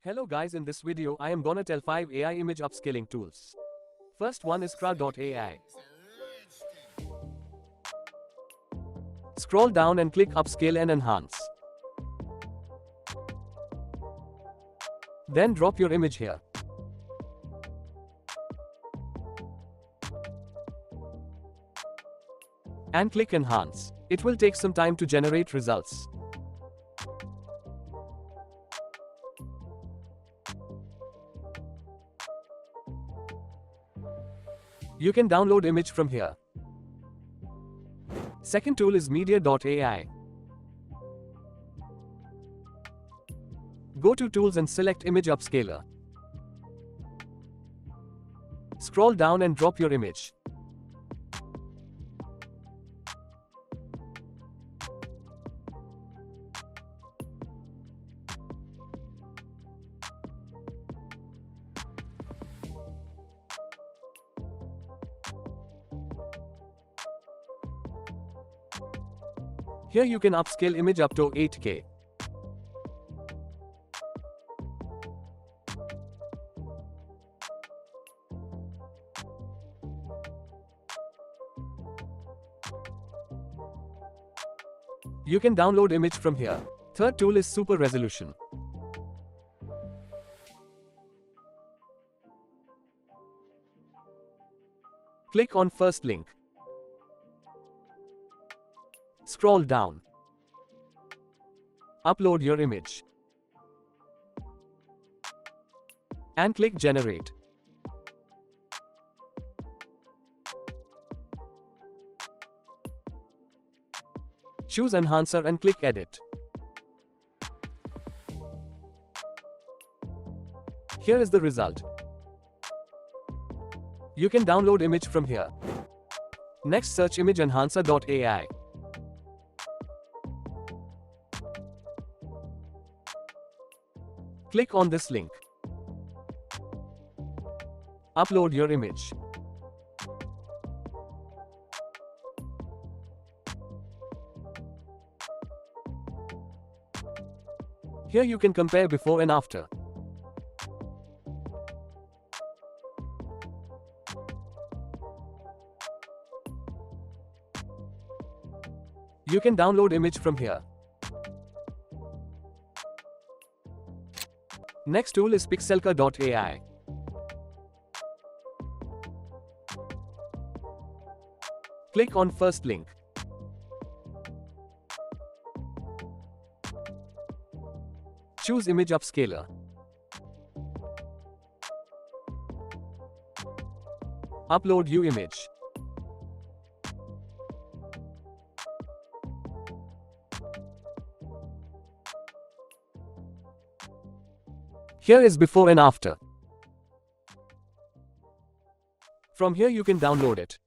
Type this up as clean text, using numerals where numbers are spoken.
Hello guys, in this video I am gonna tell 5 AI image upscaling tools. First one is Krea AI. Scroll down and click Upscale and Enhance. Then drop your image here. And click Enhance. It will take some time to generate results. You can download image from here. Second tool is media.ai. Go to Tools and select Image Upscaler. Scroll down and drop your image. Here you can upscale image up to 8K. You can download image from here. Third tool is Super Resolution. Click on first link. Scroll down. Upload your image. And click Generate. Choose Enhancer and click Edit. Here is the result. You can download image from here. Next, search imageenhancer.ai. Click on this link. Upload your image. Here you can compare before and after. You can download image from here. Next tool is Pixcelcut.ai. Click on first link. Choose Image Upscaler. Upload your image. Here is before and after. From here you can download it.